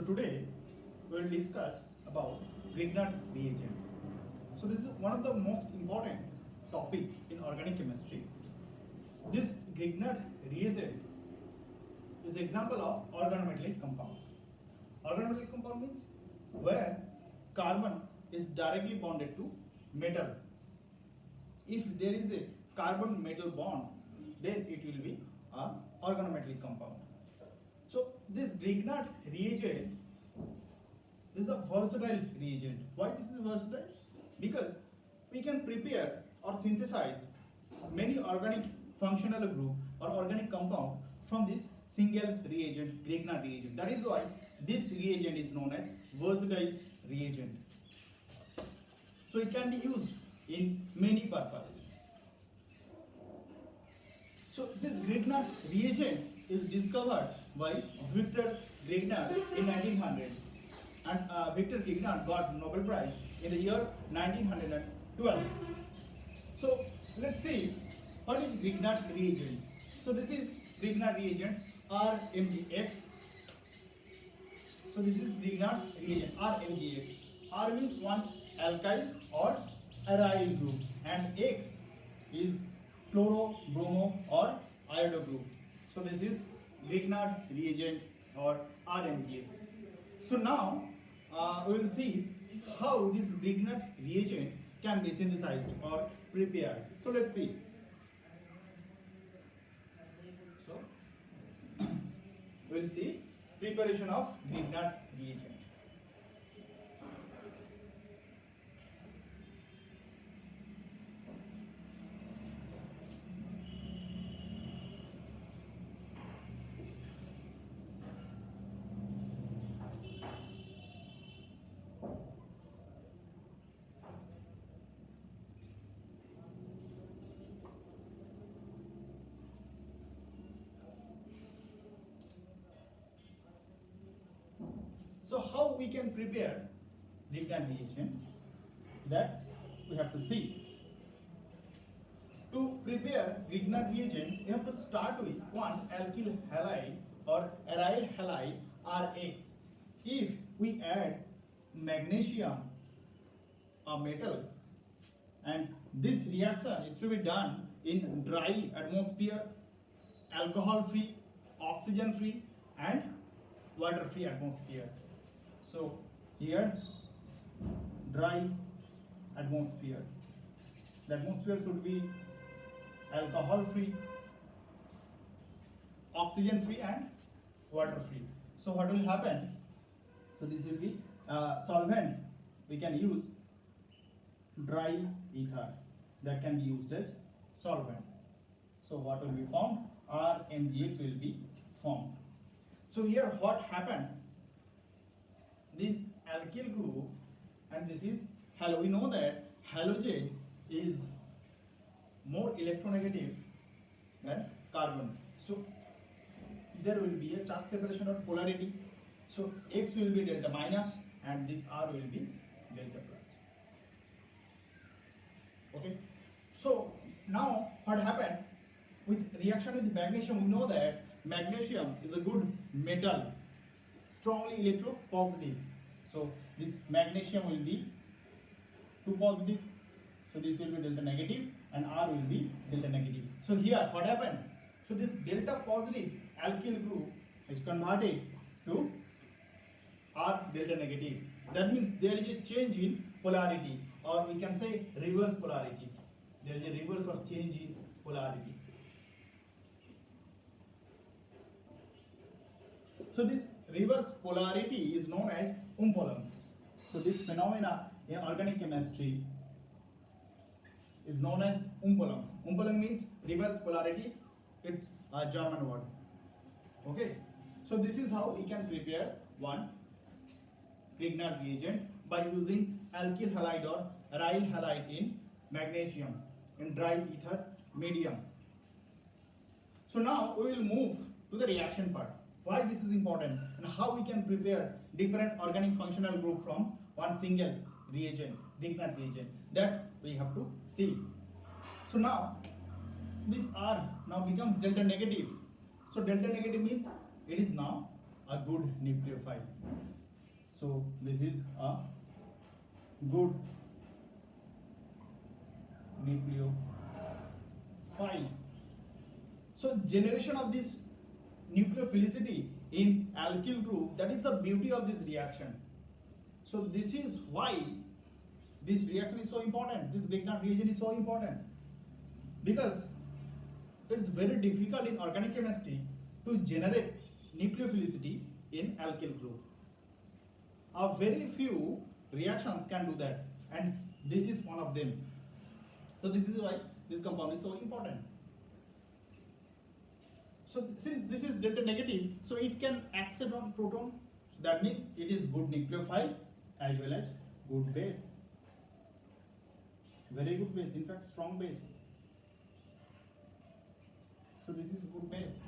today we will discuss about Grignard reagent. So this is one of the most important topic in organic chemistry. This Grignard reagent is the example of organometallic compound. Organometallic compound means where carbon is directly bonded to metal. If there is a carbon metal bond, then it will be a organometallic compound. So this Grignard reagent is a versatile reagent. Why this is versatile? Because we can prepare or synthesize many organic functional group or organic compound from this single reagent, Grignard reagent. That is why this reagent is known as versatile reagent. So it can be used in many purposes. So this Grignard reagent is discovered by Victor Grignard in 1900, and Victor Grignard got Nobel Prize in the year 1912. So let's see what is Grignard reagent. So this is Grignard reagent RMGX. So this is Grignard reagent RMGX. R means one alkyl or aryl group, and X is chloro, bromo or iodo group. So this is Grignard reagent or RMGX. So now we will see how this Grignard reagent can be synthesized or prepared. So let's see. So we will see preparation of Grignard reagent. So how we can prepare Grignard reagent, that we have to see. To prepare Grignard reagent, you have to start with one alkyl halide or aryl halide Rx. If we add magnesium, a metal, and this reaction is to be done in dry atmosphere, alcohol free, oxygen free and water free atmosphere. So here dry atmosphere. The atmosphere should be alcohol free, oxygen free and water free. So what will happen? So this will be solvent. We can use dry ether, that can be used as solvent. So what will be formed? RMGX will be formed. So here what happened? This alkyl group and this is halo. We know that halogen is more electronegative than carbon. So there will be a charge separation or polarity. So X will be delta minus and this R will be delta plus. Okay. So now what happened with reaction with magnesium? We know that magnesium is a good metal, strongly electropositive. So this magnesium will be 2 positive. So this will be delta negative and R will be delta negative. So here what happened? So this delta positive alkyl group is converted to R delta negative. That means there is a change in polarity, or we can say reverse polarity. There is a reverse or change in polarity. So this reverse polarity is known as Umpolang. So this phenomena in organic chemistry is known as Umpolang. Umpolang means reverse polarity. It's a German word. Okay. So this is how we can prepare one Grignard reagent by using alkyl halide or aryl halide in magnesium in dry ether medium. So now we will move to the reaction part. Why this is important and how we can prepare different organic functional group from one single reagent, Grignard reagent, that we have to see. So now this R now becomes delta negative. So delta negative means it is now a good nucleophile. So this is a good nucleophile. So generation of this nucleophilicity in alkyl group, that is the beauty of this reaction. So this is why this reaction is so important. This Grignard reagent is so important because it's very difficult in organic chemistry to generate nucleophilicity in alkyl group. A very few reactions can do that, and this is one of them. So this is why this compound is so important. So since this is delta negative, so it can accept on proton. So that means it is good nucleophile as well as good base. Very good base, in fact strong base. So this is good base.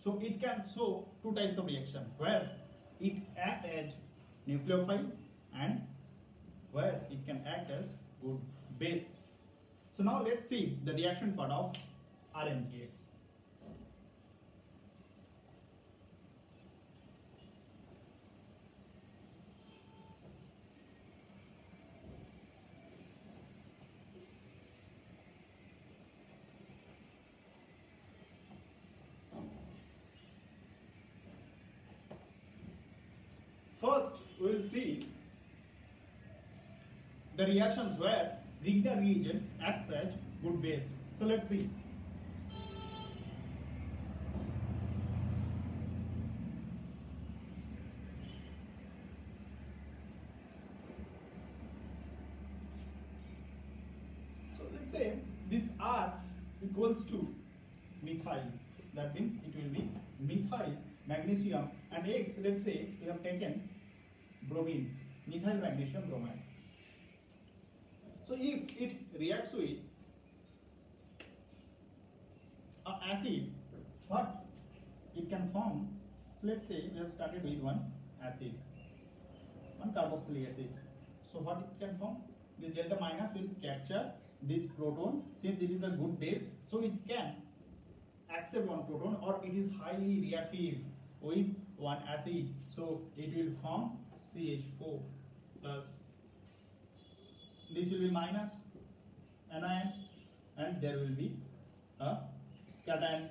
So it can show two types of reaction, where it act as nucleophile and where it can act as good base. So now let's see the reaction part of RMGX. First, we will see the reactions where Grignard reagent acts as good base. So let's see. So let's say this R equals to methyl. That means it will be methyl magnesium, and X, let's say we have taken bromine, methyl magnesium bromide. So if it reacts with an acid, what it can form? So let's say we have started with one acid, one carboxylic acid. So what it can form? This delta minus will capture this proton, since it is a good base, so it can accept one proton, or it is highly reactive with one acid, so it will form CH4 plus. This will be minus anion, and there will be a cation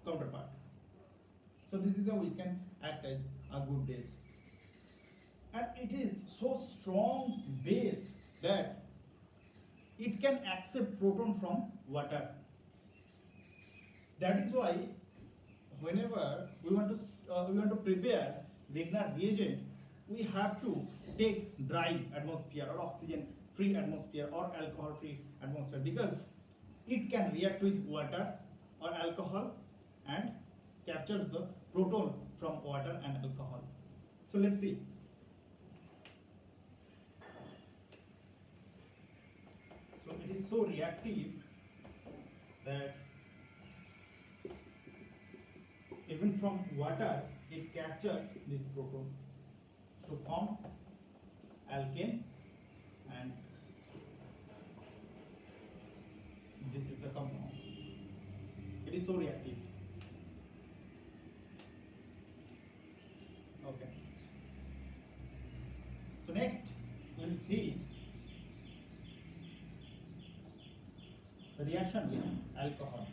counterpart. So this is how we can act as a good base, and it is so strong base that it can accept proton from water. That is why whenever we want to prepare Grignard reagent, we have to take dry atmosphere or oxygen free atmosphere or alcohol free atmosphere, because it can react with water or alcohol and captures the proton from water and alcohol. So let's see. So it is so reactive that even from water it captures this proton to form alkane, and this is the compound. It is so reactive. Okay. So next we will see the reaction with alcohol.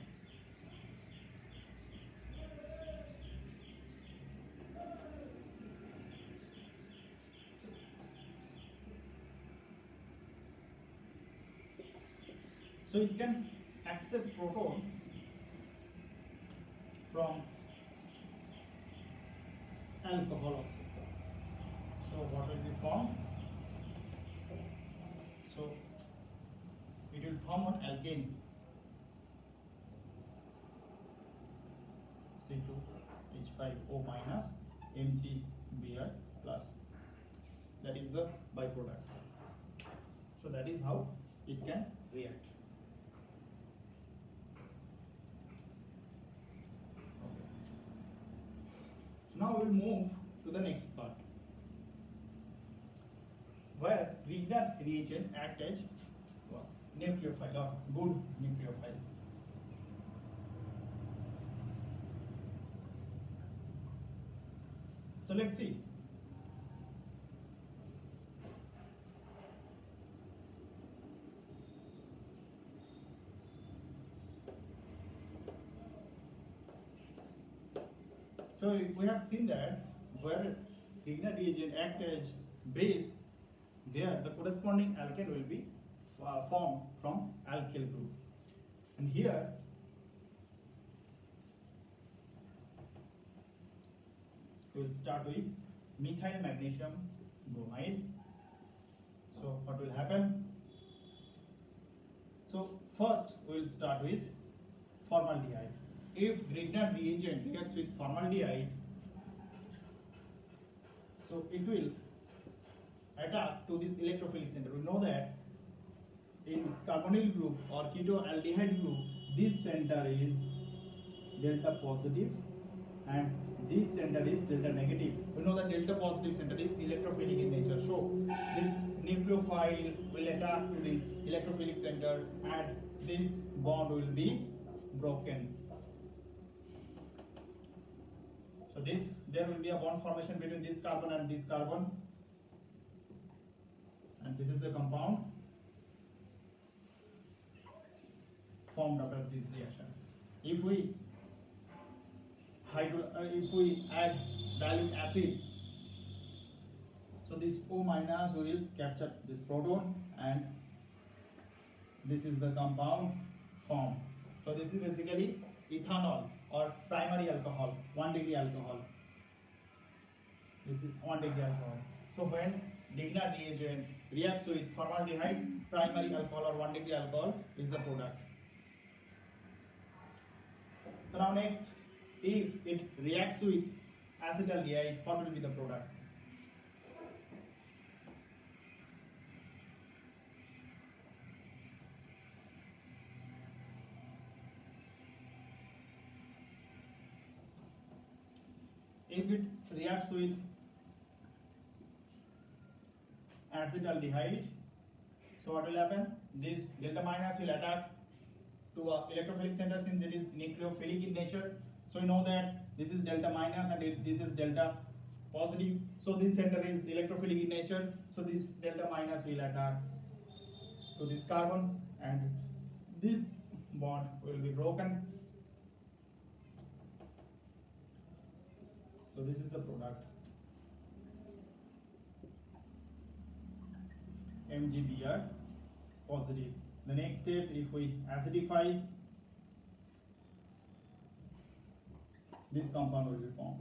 So it can accept proton from alcohol also. So what will be formed? So it will form an alkane, C2H5O minus MgBr plus. That is the byproduct. So that is how it can react. Now we will move to the next part, where Grignard reagent act as nucleophile or good nucleophile. So let's see. So we have seen that where Grignard reagent act as base, there the corresponding alkane will be formed from alkyl group. And here we will start with methyl magnesium bromide. So what will happen? So first we will start with formaldehyde. If Grignard reagent reacts with formaldehyde, so it will attack to this electrophilic center. We know that in carbonyl group or ketoaldehyde group, this center is delta positive and this center is delta negative. We know that delta positive center is electrophilic in nature. So this nucleophile will attack to this electrophilic center and this bond will be broken. So there will be a bond formation between this carbon and this carbon, and this is the compound formed after this reaction. If we add dilute acid, so this O minus will capture this proton and this is the compound formed. So this is basically ethanol or primary alcohol, 1 degree alcohol. This is 1 degree alcohol. So when Grignard reagent reacts with formaldehyde, primary alcohol or 1 degree alcohol is the product. So now next, if it reacts with acetaldehyde, what will be the product? If it reacts with acetaldehyde, so what will happen? This delta minus will attack to a electrophilic center since it is nucleophilic in nature. So we know that this is delta minus and this is delta positive. So this center is electrophilic in nature. So this delta minus will attack to this carbon and this bond will be broken. So this is the product. MgBr positive. The next step, if we acidify, this compound will be formed.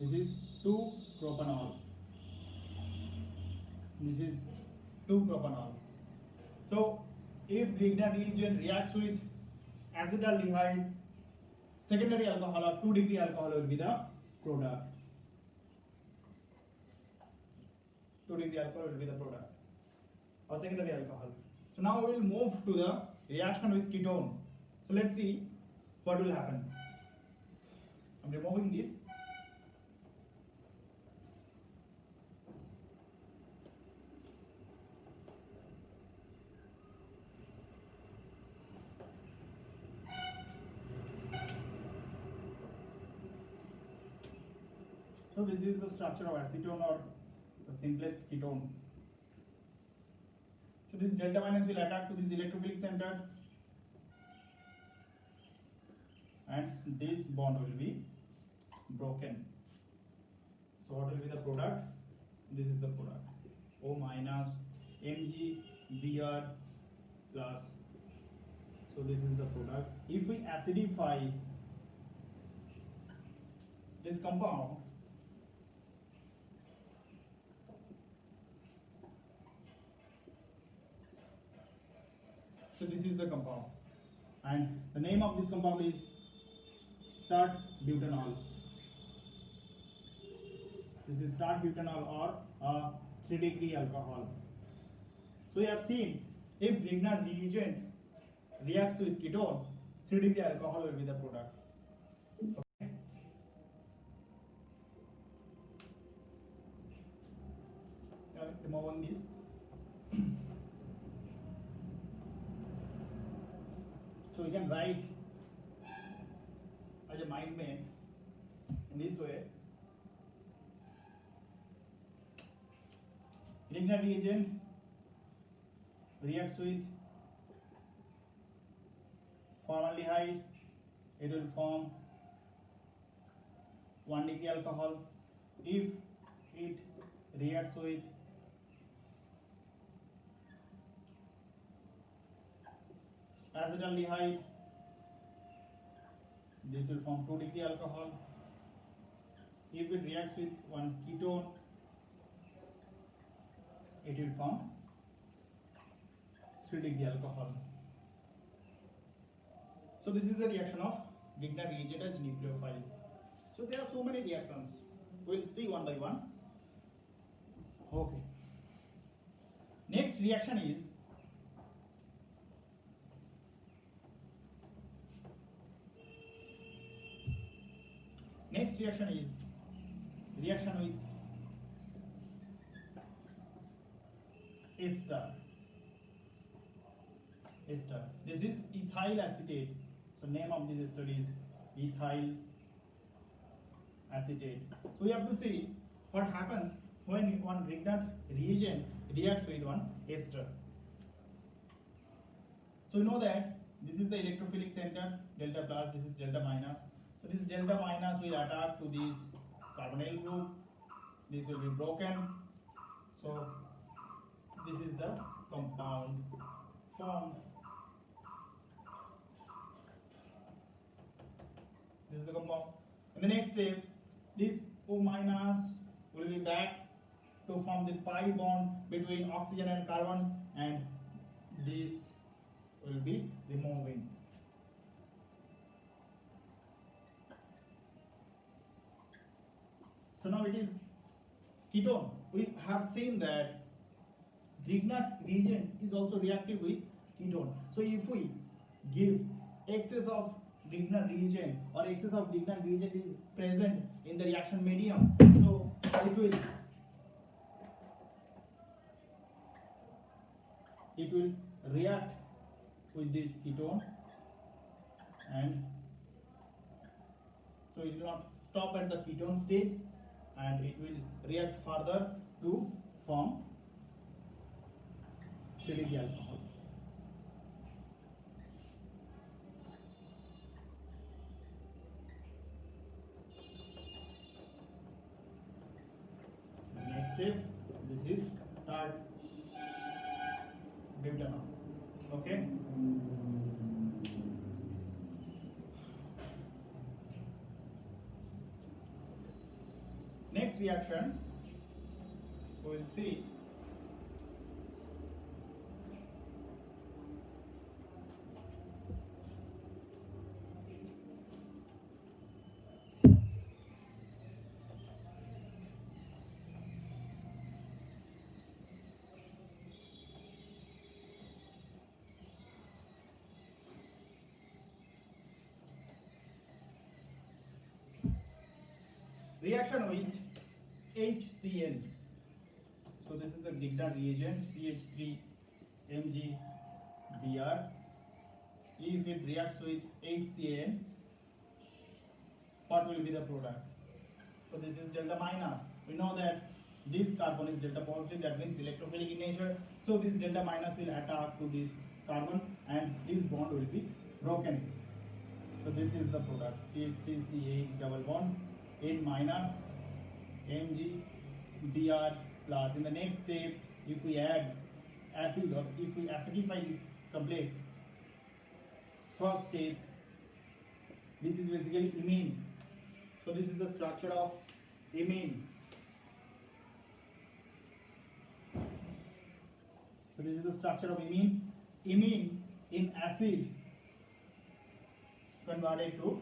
This is 2-propanol. This is 2-propanol. So if Grignard reagent reacts with acetaldehyde, secondary alcohol or 2 degree alcohol will be the product. 2 degree alcohol will be the product or secondary alcohol. So now we will move to the reaction with ketone. So let's see what will happen. I'm removing this. So this is the structure of acetone or the simplest ketone. So this delta minus will attack to this electrophilic center and this bond will be broken. So what will be the product? This is the product. O minus MgBr plus. So this is the product. If we acidify this compound, so this is the compound and the name of this compound is tert-butanol. This is tert-butanol or 3 degree alcohol. So we have seen if Grignard reagent reacts with ketone, 3 degree alcohol will be the product. Okay. Now remove on this. So we can write as a mind map in this way. Grignard reagent reacts with formaldehyde, it will form 1-degree alcohol. If it reacts with acetaldehyde, this will form 2-degree alcohol. If it reacts with one ketone, it will form 3-degree alcohol. So this is the reaction of Grignard reagent as nucleophile. So there are so many reactions. We'll see one by one. Okay. Next reaction is reaction with ester. This is ethyl acetate. So name of this ester is ethyl acetate. So we have to see what happens when one Grignard reagent reacts with one ester. So you know that this is the electrophilic center, delta plus, this is delta minus. So this delta minus will attack to this carbonyl group. This will be broken. So this is the compound formed. This is the compound. In the next step, this O minus will be back to form the pi bond between oxygen and carbon, and this will be removing. So now it is ketone. We have seen that Grignard reagent is also reactive with ketone. So if we give excess of Grignard reagent or excess of Grignard reagent is present in the reaction medium, so it will react with this ketone, and so it will not stop at the ketone stage, and it will react further to form 3-degree alcohol. Next step, this is tert butanol. Okay. Next reaction, we will see reaction with HCl. So this is the Grignard reagent, CH3MgBr. If it reacts with HCl, what will be the product? So this is delta minus. We know that this carbon is delta positive, that means electrophilic in nature. So this delta minus will attack to this carbon, and this bond will be broken. So this is the product, CH3CH double bond, N minus MgBr plus. In the next step, if we add acid or if we acidify this complex, first step, this is basically imine. So this is the structure of imine. So this is the structure of imine. Imine in acid converted to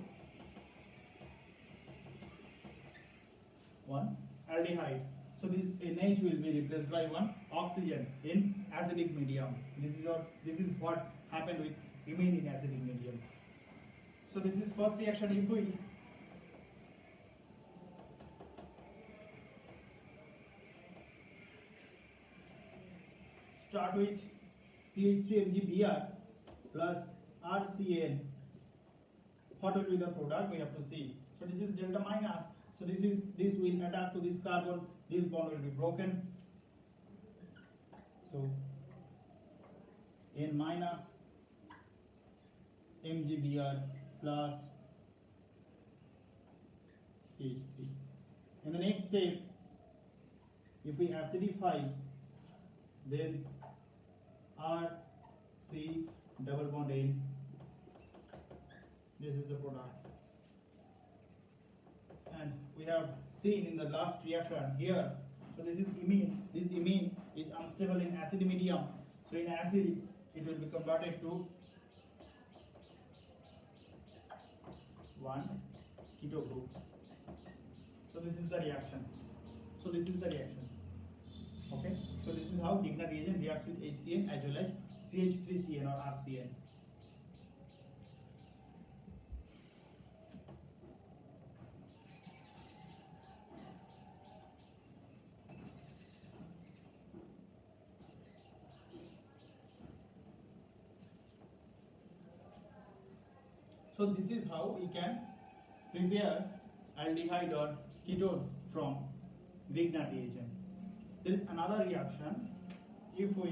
one aldehyde. So this NH will be replaced by one oxygen in acidic medium. This is what happened with imine in acidic medium. So this is first reaction. If we start with CH3MgBr plus RCl, what will be the product? We have to see. So this is delta minus. So this will attack to this carbon. This bond will be broken. So N minus MgBr plus CH3. In the next step, if we acidify, then RC double bond N. This is the product. And we have seen in the last reaction here. So this is imine. This imine is unstable in acid medium. So in acid, it will be converted to 1 keto group. So this is the reaction. Okay. So this is how Grignard reagent reacts with HCN as well as CH3CN or RCN. So this is how we can prepare aldehyde or ketone from Grignard reagent. There is another reaction. If we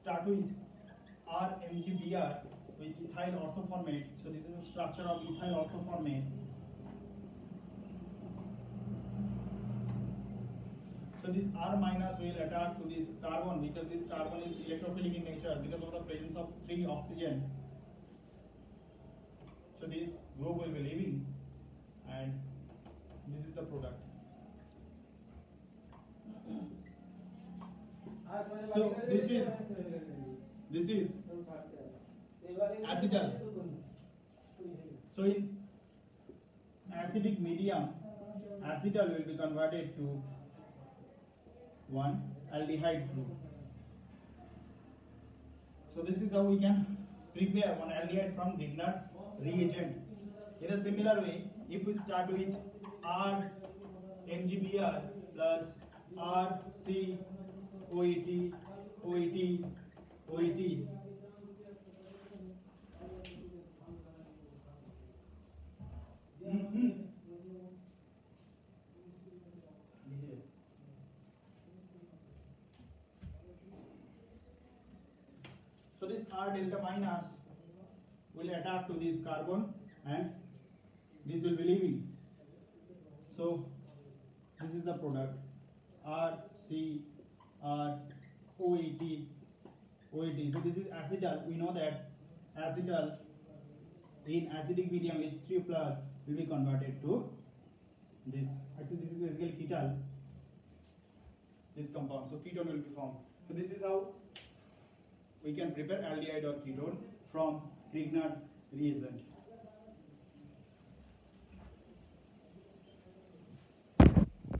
start with RMgBr with ethyl orthoformate, so this is the structure of ethyl orthoformate. So this R minus will attack to this carbon because this carbon is electrophilic in nature because of the presence of 3 oxygen. So this group will be leaving, and this is the product. So this is acetal. So in acidic medium, acetal will be converted to 1 aldehyde group. So this is how we can prepare one aldehyde from Grignard reagent. In a similar way, if we start with RMgBr plus RCOET, OET. So this R delta minus will attack to this carbon and this will be leaving. So this is the product RCROET. So this is acetal. We know that acetal in acidic medium H3 plus will be converted to this. Actually, this is basically ketal. This compound. So ketone will be formed. So this is how we can prepare aldehyde or ketone from Grignard reagent.